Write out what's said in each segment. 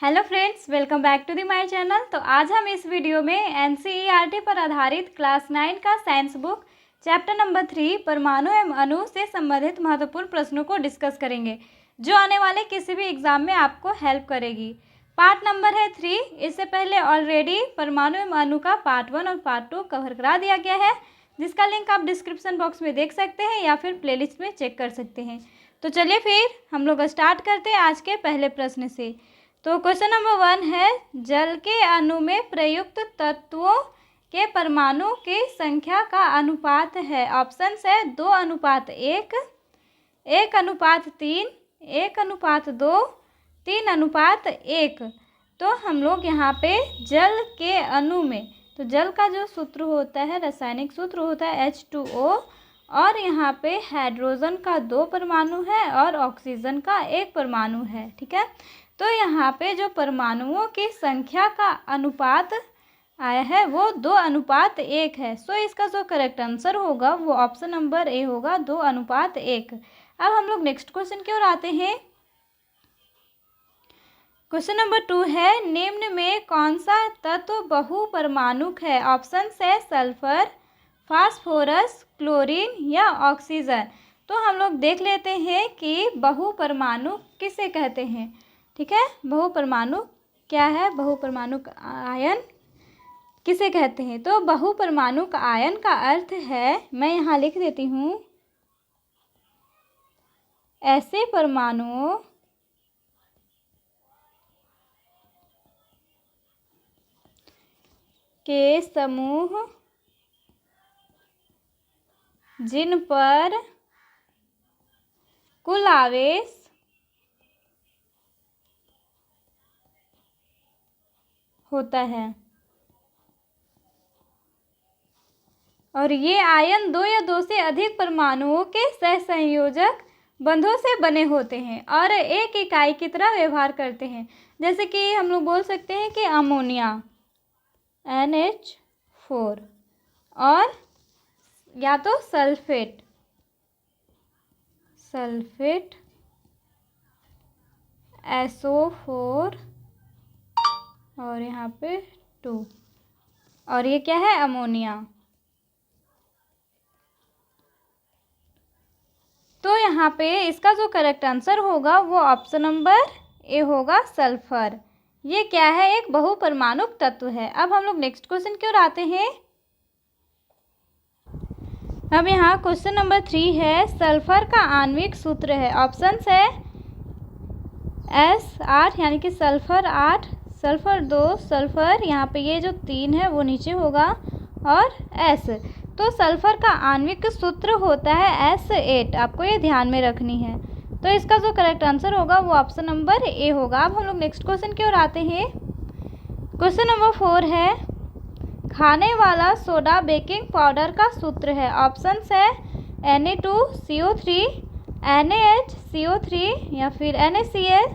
Hello friends, welcome back to the my channel. तो आज हम इस वीडियो में एनसीईआरटी पर आधारित क्लास 9 का साइंस बुक चैप्टर नंबर 3 परमाणु एवं अणु से संबंधित महत्वपूर्ण प्रश्नों को डिस्कस करेंगे, जो आने वाले किसी भी एग्जाम में आपको हेल्प करेगी। पार्ट नंबर है 3। इससे पहले ऑलरेडी परमाणु एवं अणु का पार्ट 1 और पार्ट 2 कवर करा दिया गया है, जिसका लिंक आप डिस्क्रिप्शन बॉक्स में देख सकते हैं या फिर प्लेलिस्ट में चेक कर सकते हैं। तो चलिए फिर हम लोग स्टार्ट करते हैं आज के पहले प्रश्न से। तो क्वेश्चन नंबर 1 है, जल के अणु में प्रयुक्त तत्वों के परमाणु की संख्या का अनुपात है। ऑप्शंस है 2:1, 1:3, 1:2, 3:1। तो हम लोग यहाँ पे जल के अणु में, तो जल का जो सूत्र होता है, रासायनिक सूत्र होता है H2O, और यहाँ पे हाइड्रोजन का 2 परमाणु है और ऑक्सीजन का 1 परमाणु है। ठीक है, तो यहाँ पे जो परमाणुओं की संख्या का अनुपात आया है वो 2:1 है। सो इसका जो करेक्ट आंसर होगा वो ऑप्शन नंबर ए होगा, 2:1। अब हम लोग नेक्स्ट क्वेश्चन की ओर आते हैं। क्वेश्चन नंबर 2 है, निम्न में कौन सा तत्व बहुपरमाणुक है। ऑप्शन है सल्फर, फास्फोरस, क्लोरीन या ऑक्सीजन। तो हम लोग देख लेते हैं कि बहुपरमाणु किसे कहते हैं। ठीक है, बहुपरमाणु क्या है, बहुपरमाणुक आयन किसे कहते हैं। तो बहुपरमाणुक आयन का अर्थ है, मैं यहाँ लिख देती हूँ, ऐसे परमाणुओं के समूह जिन पर कुल आवेश होता है और ये आयन 2 या 2 से अधिक परमाणुओं के सहसंयोजक बंधों से बने होते हैं और एक इकाई की तरह व्यवहार करते हैं। जैसे कि हम लोग बोल सकते हैं कि अमोनिया NH4 और या तो सल्फेट SO4 और यहाँ पे 2, और ये क्या है, अमोनिया। तो यहाँ पे इसका जो करेक्ट आंसर होगा वो ऑप्शन नंबर ए होगा, सल्फर। ये क्या है, एक बहुपरमाणुक तत्व है। अब हम लोग नेक्स्ट क्वेश्चन की ओर आते हैं। अब यहाँ क्वेश्चन नंबर 3 है, सल्फर का आणविक सूत्र है। ऑप्शंस है S8 यानी कि सल्फर 8, सल्फर 2, सल्फर यहाँ पे ये जो 3 है वो नीचे होगा, और S। तो सल्फर का आणविक सूत्र होता है S8, आपको ये ध्यान में रखनी है। तो इसका जो करेक्ट आंसर होगा वो ऑप्शन नंबर ए होगा। अब हम लोग नेक्स्ट क्वेश्चन की ओर आते हैं। क्वेश्चन नंबर 4 है, खाने वाला सोडा बेकिंग पाउडर का सूत्र है। ऑप्शंस है Na2CO3, NaHCO3 या फिर NaCl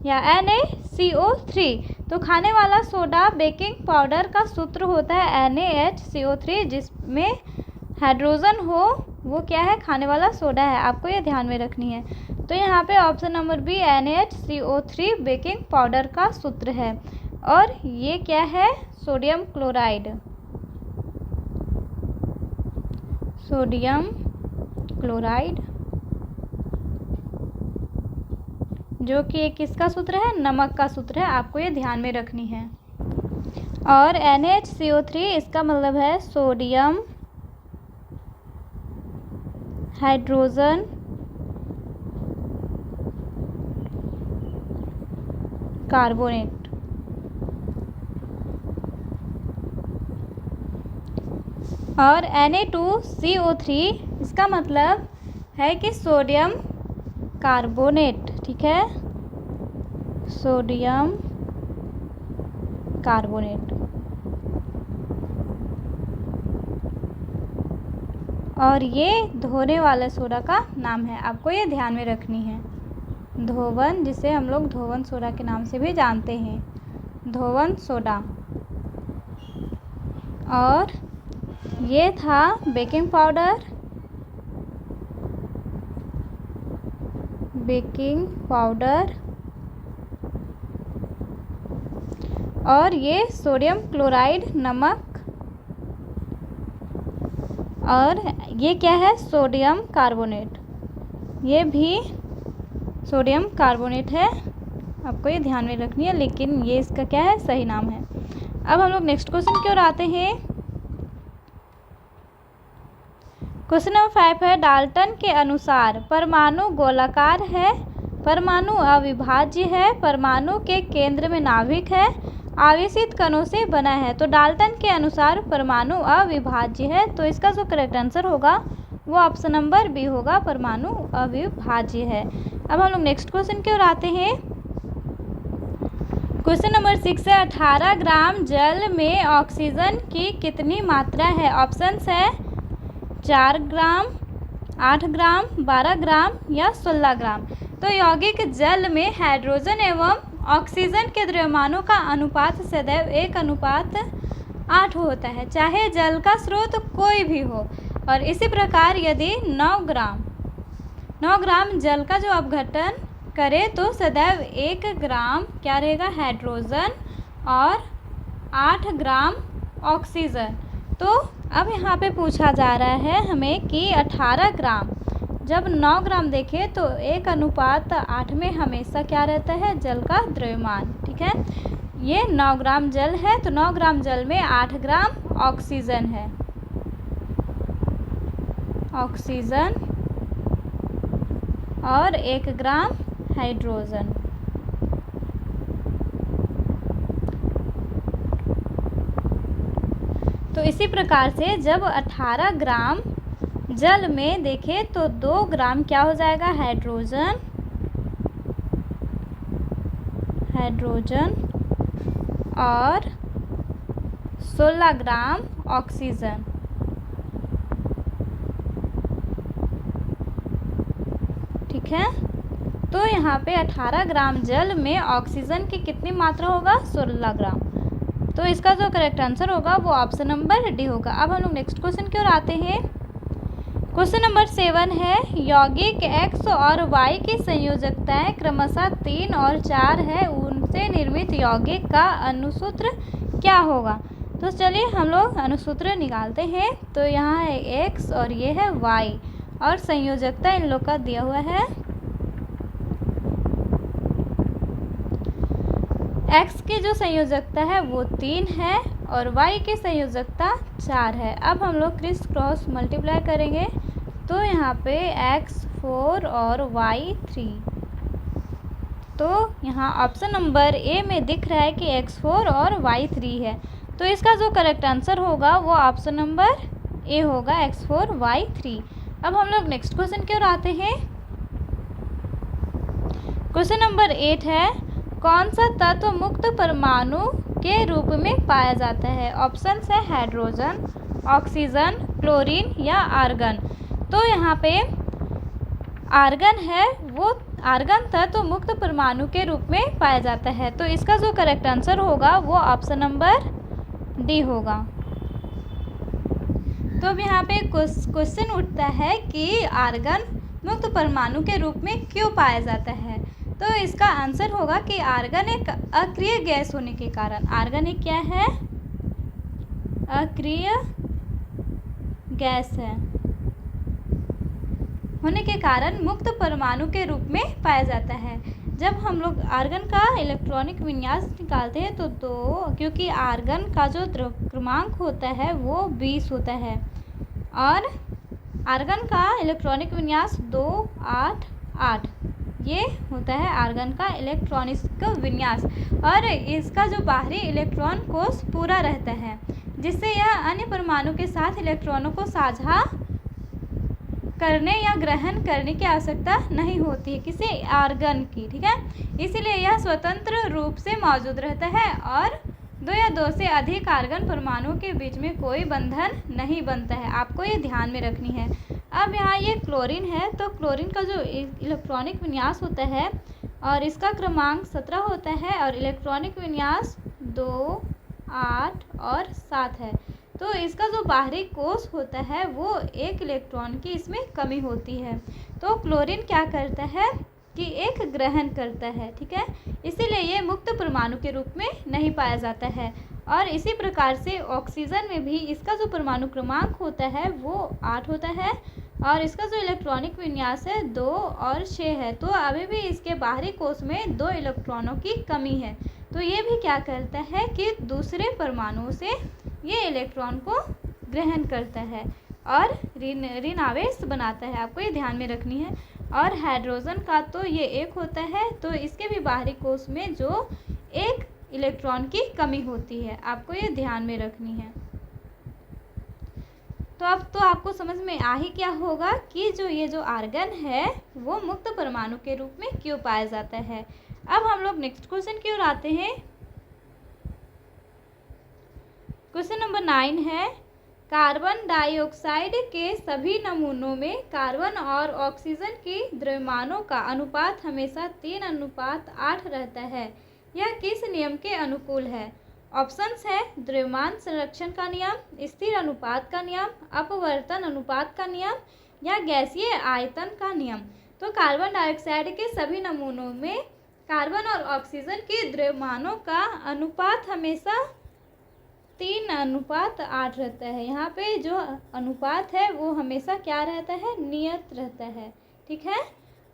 या NaCO3। तो खाने वाला सोडा बेकिंग पाउडर का सूत्र होता है NaHCO3, जिसमें हाइड्रोजन हो वो क्या है, खाने वाला सोडा है, आपको ये ध्यान में रखनी है। तो यहाँ पे option number B NaHCO3 baking powder का सूत्र है, और ये क्या है, सोडियम क्लोराइड, जो कि एक किसका सूत्र है, नमक का सूत्र है, आपको ये ध्यान में रखनी है। और NaHCO3 इसका मतलब है सोडियम हाइड्रोजन कार्बोनेट। और Na2CO3 इसका मतलब है कि सोडियम कार्बोनेट। ठीक है, सोडियम कार्बोनेट। और ये धोने वाले सोडा का नाम है, आपको ये ध्यान में रखनी है। धोवन, जिसे हम लोग धोवन सोडा के नाम से भी जानते हैं, धोवन सोडा। और ये था बेकिंग पाउडर, बेकिंग पाउडर और ये सोडियम क्लोराइड नमक, और ये क्या है, सोडियम कार्बोनेट, ये भी सोडियम कार्बोनेट है। आपको ये ध्यान में रखनी है, लेकिन ये इसका क्या है, सही नाम है। अब हम लोग नेक्स्ट क्वेश्चन की ओर आते हैं। क्वेश्चन नंबर 5 है, डाल्टन के अनुसार परमाणु गोलाकार है, परमाणु अविभाज्य है, परमाणु के केंद्र में नाभिक है, आवेशित कणों से बना है। तो डाल्टन के अनुसार परमाणु अविभाज्य है, तो इसका जो करेक्ट आंसर होगा वो ऑप्शन नंबर बी होगा, परमाणु अविभाज्य है। अब हम लोग नेक्स्ट क्वेश्चन की ओर आते हैं। क्वेश्चन नंबर 6 है, 18 ग्राम जल में ऑक्सीजन की कितनी मात्रा है? ऑप्शंस है 4 ग्राम, 8 ग्राम, 12 ग्राम या 16 ग्राम। तो यौगिक जल में हाइड्रोजन एवं ऑक्सीजन के द्रव्यमानों का अनुपात सदैव 1:8 होता है, चाहे जल का स्रोत कोई भी हो। और इसी प्रकार यदि 9 ग्राम जल का जो अपघटन करे तो सदैव 1 ग्राम क्या रहेगा, हाइड्रोजन, और 8 ग्राम ऑक्सीजन। तो अब यहाँ पे पूछा जा रहा है हमें कि 18 ग्राम, जब 9 ग्राम देखें तो 1:8 में हमेशा क्या रहता है, जल का द्रव्यमान। ठीक है, ये 9 ग्राम जल है, तो 9 ग्राम जल में 8 ग्राम ऑक्सीजन है, ऑक्सीजन, और 1 ग्राम हाइड्रोजन। तो इसी प्रकार से जब 18 ग्राम जल में देखें तो 2 ग्राम क्या हो जाएगा, हाइड्रोजन, और 16 ग्राम ऑक्सीजन। ठीक है, तो यहाँ पे 18 ग्राम जल में ऑक्सीजन की कितनी मात्रा होगा, 16 ग्राम। तो इसका जो करेक्ट आंसर होगा वो ऑप्शन नंबर डी होगा। अब हम लोग नेक्स्ट क्वेश्चन की ओर आते हैं। क्वेश्चन नंबर 7 है, यौगिक X और Y की संयोजकताएं क्रमशः 3 और 4 है, उनसे निर्मित यौगिक का अनुसूत्र क्या होगा? तो चलिए हम लोग अनुसूत्र निकालते हैं। तो यहाँ है X और ये है Y, और संयोजकता इन लोग का दिया हुआ है। X की जो संयोजकता है वो 3 है और Y की संयोजकता 4 है। अब हम लोग क्रिस क्रॉस मल्टीप्लाई करेंगे, तो यहाँ पे X 4 और Y 3। तो यहाँ ऑप्शन नंबर ए में दिख रहा है कि X 4 और Y 3 है, तो इसका जो करेक्ट आंसर होगा वो ऑप्शन नंबर ए होगा, X 4 Y 3। अब हम लोग नेक्स्ट क्वेश्चन की ओर आते हैं। क्वेश्चन नंबर 8 है, कौन सा तत्व मुक्त परमाणु के रूप में पाया जाता है? ऑप्शंस है हाइड्रोजन, ऑक्सीजन, क्लोरीन या आर्गन। तो यहाँ पे आर्गन है, वो आर्गन तत्व मुक्त परमाणु के रूप में पाया जाता है, तो इसका जो करेक्ट आंसर होगा वो ऑप्शन नंबर डी होगा। तो अब यहाँ पे क्वेश्चन उठता है कि आर्गन मुक्त परमाणु के रूप में क्यों पाया जाता है? तो इसका आंसर होगा कि आर्गन एक अक्रिय गैस होने के कारण, आर्गन एक क्या है, अक्रिय गैस है होने के कारण मुक्त परमाणु के रूप में पाया जाता है। जब हम लोग आर्गन का इलेक्ट्रॉनिक विन्यास निकालते हैं तो क्योंकि आर्गन का जो क्रमांक होता है वो 20 होता है, और आर्गन का इलेक्ट्रॉनिक विन्यास 2, 8, 8 ये होता है आर्गन का इलेक्ट्रॉनिक विन्यास, और इसका जो बाहरी इलेक्ट्रॉन कोश पूरा रहता है, जिससे यह अन्य परमाणु के साथ इलेक्ट्रॉनों को साझा करने या ग्रहण करने की आवश्यकता नहीं होती है किसी आर्गन की। ठीक है, इसीलिए यह स्वतंत्र रूप से मौजूद रहता है और 2 या 2 से अधिक आर्गन परमाणुओं के बीच में कोई बंधन नहीं बनता है। आपको ये ध्यान में रखनी है। अब यहाँ ये क्लोरीन है, तो क्लोरीन का जो इलेक्ट्रॉनिक विन्यास होता है और इसका क्रमांक 17 होता है, और इलेक्ट्रॉनिक विन्यास 2, 8 और 7 है। तो इसका जो बाहरी कोश होता है वो 1 इलेक्ट्रॉन की इसमें कमी होती है। तो क्लोरीन क्या करता है, की एक ग्रहण करता है, ठीक है। इसीलिए ये मुक्त परमाणु के रूप में नहीं पाया जाता है। और इसी प्रकार से ऑक्सीजन में भी इसका जो परमाणु क्रमांक होता है वो 8 होता है और इसका जो इलेक्ट्रॉनिक विन्यास है 2 और 6 है। तो अभी भी इसके बाहरी कोश में 2 इलेक्ट्रॉनों की कमी है। तो ये भी क्या करता है कि दूसरे परमाणुओं से ये इलेक्ट्रॉन को ग्रहण करता है और ऋण आवेश बनाता है। आपको ये ध्यान में रखनी है। और हाइड्रोजन का तो ये 1 होता है, तो इसके भी बाहरी कोश में जो 1 इलेक्ट्रॉन की कमी होती है, आपको ये ध्यान में रखनी है। तो अब तो आपको समझ में आ ही क्या होगा कि ये जो आर्गन है वो मुक्त परमाणु के रूप में क्यों पाया जाता है। अब हम लोग नेक्स्ट क्वेश्चन की ओर आते हैं। क्वेश्चन नंबर 9 है, कार्बन डाइऑक्साइड के सभी नमूनों में कार्बन और ऑक्सीजन की द्रव्यमानों का अनुपात हमेशा 3:8 रहता है। यह किस नियम के अनुकूल है? ऑप्शंस है द्रव्यमान संरक्षण का नियम, स्थिर अनुपात का नियम, अपवर्तन अनुपात का नियम या गैसीय आयतन का नियम। तो कार्बन डाइऑक्साइड के सभी नमूनों में कार्बन और ऑक्सीजन के द्रव्यमानों का अनुपात हमेशा 3:8 रहता है। यहाँ पे जो अनुपात है वो हमेशा क्या रहता है? नियत रहता है, ठीक है।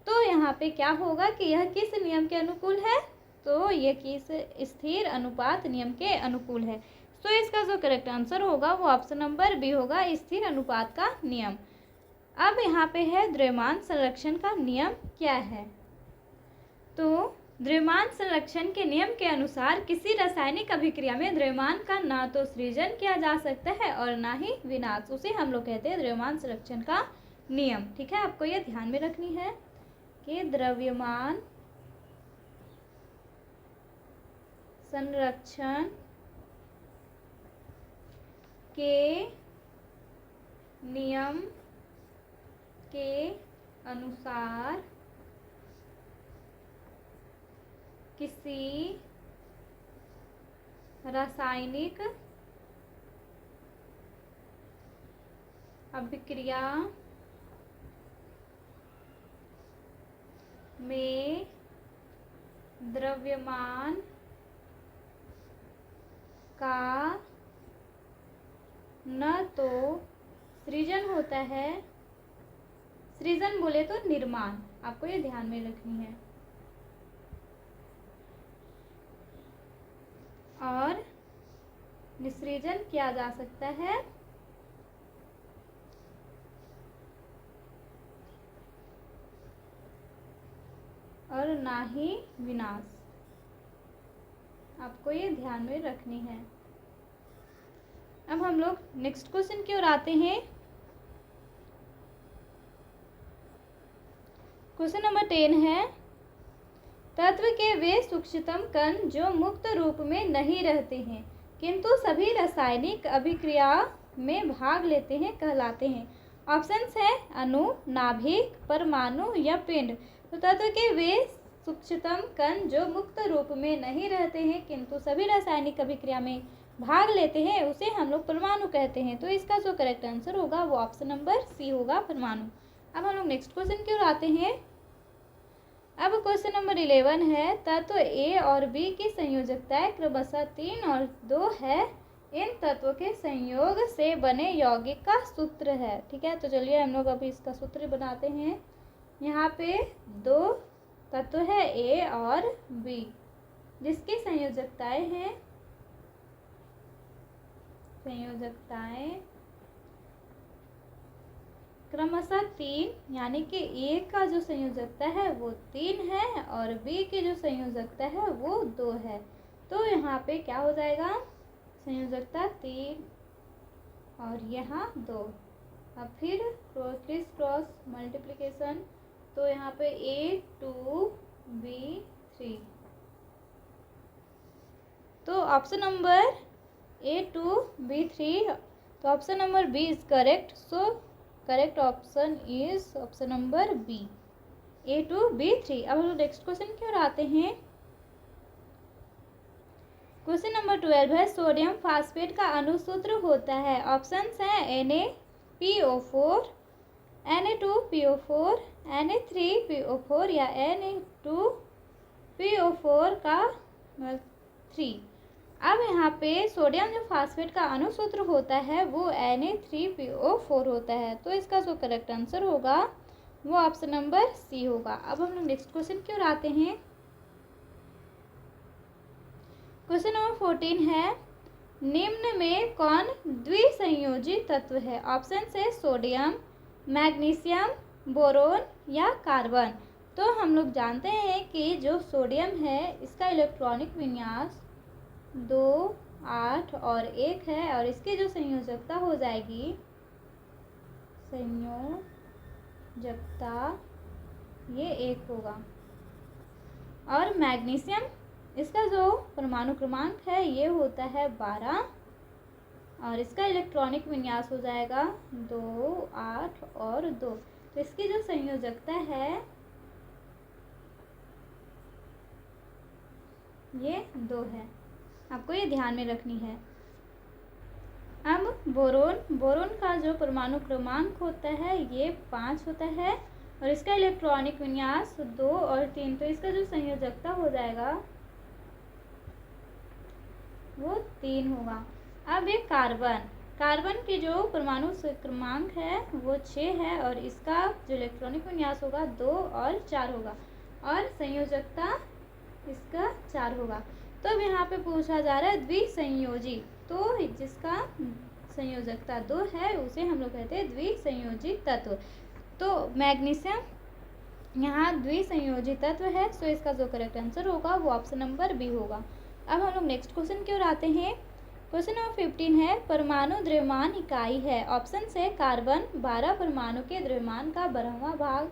तो यहाँ पे क्या होगा कि यह किस नियम के अनुकूल है? तो ये किस स्थिर अनुपात नियम के अनुकूल है। तो इसका जो करेक्ट आंसर होगा वो ऑप्शन नंबर बी होगा, स्थिर अनुपात का नियम। अब यहाँ पे है द्रव्यमान संरक्षण का नियम क्या है। तो द्रव्यमान संरक्षण के नियम के अनुसार किसी रासायनिक अभिक्रिया में द्रव्यमान का ना तो सृजन किया जा सकता है और ना ही विनाश, उसे हम लोग कहते हैं द्रव्यमान संरक्षण का नियम, ठीक है। आपको ये ध्यान में रखनी है कि द्रव्यमान संरक्षण के नियम के अनुसार किसी रासायनिक अभिक्रिया में द्रव्यमान का न तो सृजन होता है, सृजन बोले तो निर्माण, आपको ये ध्यान में रखनी है, और निःसृजन किया जा सकता है और ना ही विनाश, आपको ये ध्यान में रखनी है। अब हम लोग नेक्स्ट क्वेश्चन की ओर आते हैं। क्वेश्चन नंबर 10 है, तत्व के वे सूक्ष्मतम कण जो मुक्त रूप में नहीं रहते हैं किंतु सभी रासायनिक अभिक्रिया में भाग लेते हैं कहलाते हैं। ऑप्शंस है अणु, नाभिक, परमाणु या पिंड। तो तत्व के वे सूक्ष्मतम कण जो मुक्त रूप में नहीं रहते हैं किंतु सभी रासायनिक अभिक्रिया में भाग लेते हैं उसे हम लोग परमाणु कहते हैं। तो इसका जो करेक्ट आंसर होगा वो ऑप्शन नंबर सी होगा, परमाणु। अब हम लोग नेक्स्ट क्वेश्चन की ओर आते हैं। अब क्वेश्चन नंबर 11 है, तत्व ए और बी की संयोजकताएं क्रमशः 3 और 2 है। इन तत्वों के संयोग से बने यौगिक का सूत्र है, ठीक है। तो चलिए हम लोग अभी इसका सूत्र बनाते हैं। यहाँ पे 2 तत्व है ए और बी जिसकी संयोजकताएं हैं, क्रमशः 3, यानी कि ए का जो संयोजकता है वो 3 है और बी की जो संयोजकता है वो 2 है। तो यहाँ पे क्या हो जाएगा, संयोजकता 3 और यहाँ 2। अब फिर क्रिस क्रॉस मल्टीप्लिकेशन, तो यहाँ पे A2B3। तो ऑप्शन नंबर A2B3, तो option number B is correct. So correct option is option number B, A2B3। अब हम नेक्स्ट क्वेश्चन की ओर आते हैं। क्वेश्चन नंबर 12 है, सोडियम फास्फेट का अणुसूत्र होता है। ऑप्शंस हैं Na2PO4, Na2PO4, Na3PO4 या Na2PO4 का 3। अब यहाँ पे सोडियम जो फास्फेट का अणुसूत्र होता है वो Na3PO4 होता है। तो इसका जो करेक्ट आंसर होगा वो ऑप्शन नंबर सी होगा। अब हम लोग नेक्स्ट क्वेश्चन की ओर आते हैं। क्वेश्चन नंबर 14 है, निम्न में कौन द्विसंयोजी तत्व है? ऑप्शन है सोडियम, मैग्नीशियम, बोरोन या कार्बन। तो हम लोग जानते हैं कि जो सोडियम है इसका इलेक्ट्रॉनिक विन्यास 2, 8 और 1 है और इसकी जो संयोजकता हो जाएगी, संयोजकता ये 1 होगा। और मैग्नीशियम इसका जो परमाणु क्रमांक है ये होता है 12 और इसका इलेक्ट्रॉनिक विन्यास हो जाएगा 2, 8 और 2। तो इसकी जो संयोजकता है ये 2 है, आपको ये ध्यान में रखनी है। अब बोरोन का जो परमाणु क्रमांक होता है ये 5 होता है और इसका इलेक्ट्रॉनिक विन्यास 2 और 3। तो इसका जो संयोजकता हो जाएगा वो 3 होगा। अब ये कार्बन की जो परमाणु क्रमांक है वो 6 है और इसका जो इलेक्ट्रॉनिक विन्यास होगा 2 और 4 होगा और संयोजकता इसका 4 होगा। तो अब यहाँ पे पूछा जा रहा है द्विसंयोजी, तो जिसका संयोजकता 2 है उसे हम लोग कहते हैं द्विसंयोजी तत्व। तो मैग्नीशियम यहाँ द्विसंयोजी तत्व है, सो इसका जो करेक्ट आंसर होगा वो ऑप्शन नंबर बी होगा। अब हम लोग नेक्स्ट क्वेश्चन की ओर आते हैं। क्वेश्चन नंबर 15 है, परमाणु द्रव्यमान इकाई है। ऑप्शन है कार्बन 12 परमाणु के द्रव्यमान का 12वां भाग।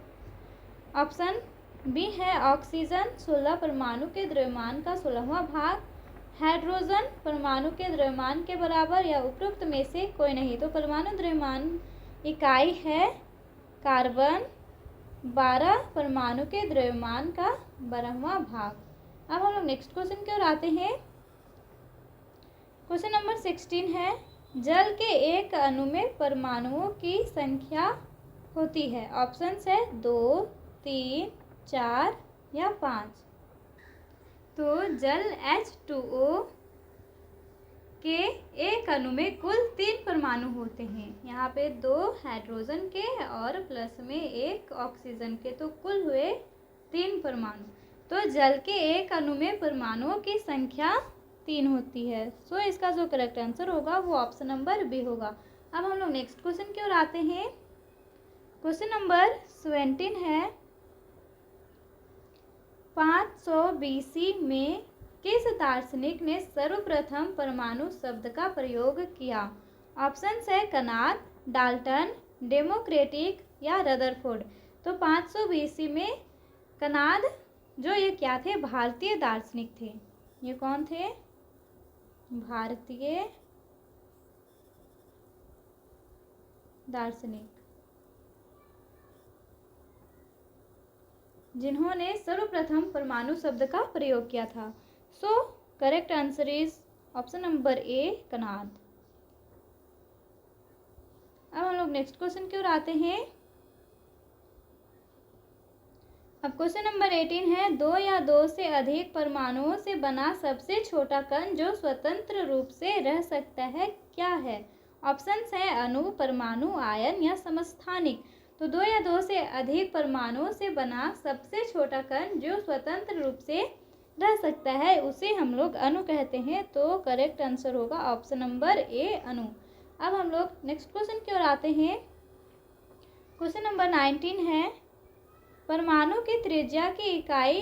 ऑप्शन बी है ऑक्सीजन 16 परमाणु के द्रव्यमान का 16वां भाग। हाइड्रोजन परमाणु के द्रव्यमान के बराबर या उपरोक्त में से कोई नहीं। तो परमाणु द्रव्यमान इकाई है कार्बन 12 परमाणु के द्रव्यमान का 12वां भाग। अब हम लोग नेक्स्ट क्वेश्चन की ओर आते हैं। क्वेश्चन नंबर 16 है, जल के एक अणु में परमाणुओं की संख्या होती है। ऑप्शन है 2, 3, 4 या 5। तो जल H2O के एक अणु में कुल 3 परमाणु होते हैं। यहाँ पे 2 हाइड्रोजन के और प्लस में 1 ऑक्सीजन के, तो कुल हुए 3 परमाणु। तो जल के एक अणु में परमाणुओं की संख्या 3 होती है। सो इसका जो करेक्ट आंसर होगा वो ऑप्शन नंबर बी होगा। अब हम लोग नेक्स्ट क्वेश्चन की ओर आते हैं। क्वेश्चन नंबर 17 है, 500 BC में किस दार्शनिक ने सर्वप्रथम परमाणु शब्द का प्रयोग किया? ऑप्शन है कनाद, डाल्टन, डेमोक्रेटिक या रदरफोर्ड। तो 500 BC में कनाद जो ये क्या थे, भारतीय दार्शनिक थे। ये कौन थे? भारतीय दार्शनिक जिन्होंने सर्वप्रथम परमाणु शब्द का प्रयोग किया था। सो correct answer is option number A Kanad. अब हम लोग नेक्स्ट क्वेश्चन की ओर आते हैं। अब क्वेश्चन नंबर 18 है, 2 या 2 से अधिक परमाणुओं से बना सबसे छोटा कण जो स्वतंत्र रूप से रह सकता है क्या है? ऑप्शन है अणु, परमाणु, आयन या समस्थानिक। तो 2 या 2 से अधिक परमाणुओं से बना सबसे छोटा कण जो स्वतंत्र रूप से रह सकता है उसे हम लोग अणु कहते हैं। तो करेक्ट आंसर होगा ऑप्शन नंबर ए अणु। अब हम लोग नेक्स्ट क्वेश्चन की ओर आते हैं। क्वेश्चन नंबर 19 है, परमाणु की त्रिज्या की इकाई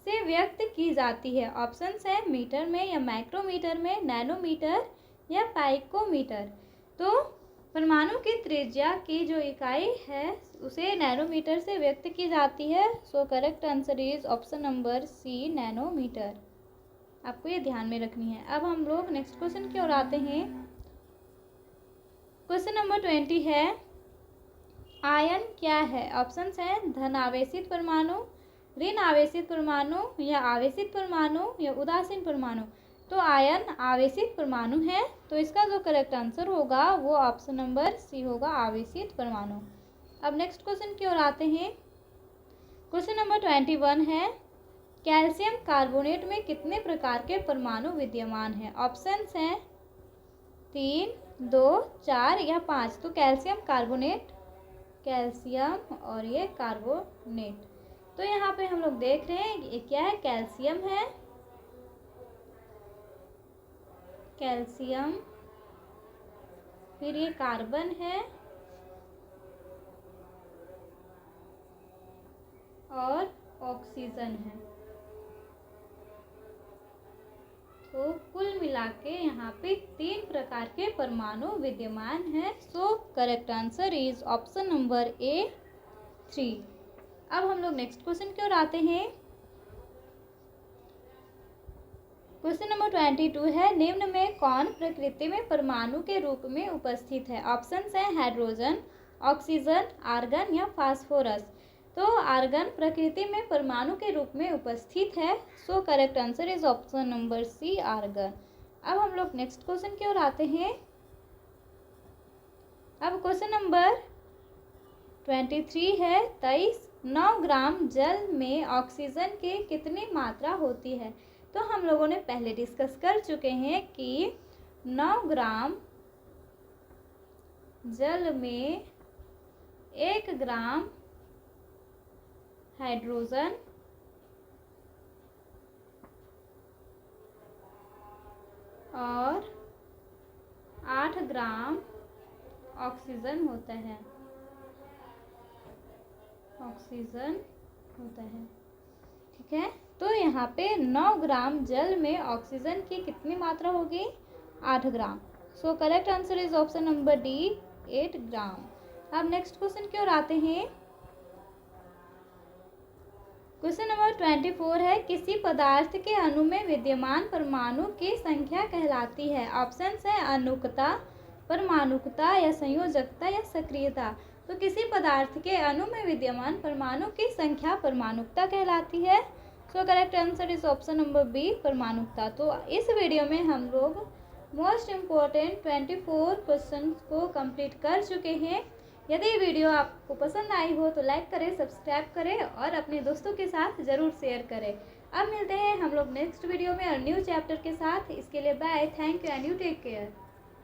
से व्यक्त की जाती है। ऑप्शन है मीटर में या माइक्रोमीटर में, नैनोमीटर या पाइकोमीटर। तो परमाणु की त्रिज्या की जो इकाई है उसे नैनोमीटर से व्यक्त की जाती है। So correct answer is option number C nanometer. आपको ये ध्यान में रखनी है। अब हम लोग नेक्स्ट क्वेश्चन की ओर आते हैं। क्वेश्चन नंबर 20 है, आयन क्या है? ऑप्शन है धन आवेशित परमाणु, ऋण आवेशित परमाणु या आवेशित परमाणु या उदासीन परमाणु। तो आयन आवेशित परमाणु है। तो इसका जो करेक्ट आंसर होगा वो ऑप्शन नंबर सी होगा, आवेशित परमाणु। अब नेक्स्ट क्वेश्चन की ओर आते हैं। क्वेश्चन नंबर 21 है, कैल्शियम कार्बोनेट में कितने प्रकार के परमाणु विद्यमान हैं? ऑप्शंस हैं 3, 2, 4 या 5। तो कैल्शियम कार्बोनेट, कैल्शियम और ये कार्बोनेट। तो यहाँ पे हम लोग देख रहे हैं ये क्या है, कैल्शियम है, कैल्शियम, फिर ये कार्बन है और ऑक्सीजन है। तो कुल मिला के यहाँ पे 3 प्रकार के परमाणु विद्यमान हैं। सो correct answer is option number A 3। अब हम लोग नेक्स्ट क्वेश्चन की ओर आते हैं। क्वेश्चन नंबर 22 है, निम्न में कौन प्रकृति में परमाणु के रूप में उपस्थित है? ऑप्शंस हैं हाइड्रोजन, ऑक्सीजन, आर्गन या फास्फोरस। तो आर्गन प्रकृति में परमाणु के रूप में उपस्थित है। So correct answer is option number C, argon. अब हम लोग नेक्स्ट क्वेश्चन की ओर आते हैं। अब क्वेश्चन नंबर 23 है, 9 ग्राम जल में ऑक्सीजन की कितनी मात्रा होती है? तो हम लोगों ने पहले डिस्कस कर चुके हैं कि 9 ग्राम जल में 1 ग्राम हाइड्रोजन और 8 ग्राम ऑक्सीजन होता है, ऑक्सीजन होता है। ठीक है, तो यहाँ पे 9 ग्राम जल में ऑक्सीजन की कितनी मात्रा होगी? 8 gram. So correct answer is option number D, 8 gram. अब नेक्स्ट क्वेश्चन की ओर आते हैं। क्वेश्चन नंबर 24 है, किसी पदार्थ के अणु में विद्यमान परमाणु की संख्या कहलाती है? ऑप्शंस है अनुकता, परमाणुकता या संयोजकता या सक्रियता। तो किसी पदार्थ के अणु में विद्यमान परमाणु की संख्या परमाणुकता कहलाती है। So correct answer is option number B, परमाणुकता। तो इस वीडियो में हम लोग मोस्ट इम्पोर्टेंट 24 क्वेश्चंस को कंप्लीट कर चुके हैं। यदि वीडियो आपको पसंद आई हो तो लाइक करें, सब्सक्राइब करें और अपने दोस्तों के साथ ज़रूर शेयर करें। अब मिलते हैं हम लोग नेक्स्ट वीडियो में और न्यू चैप्टर के साथ। इसके लिए bye, thank you and you take care.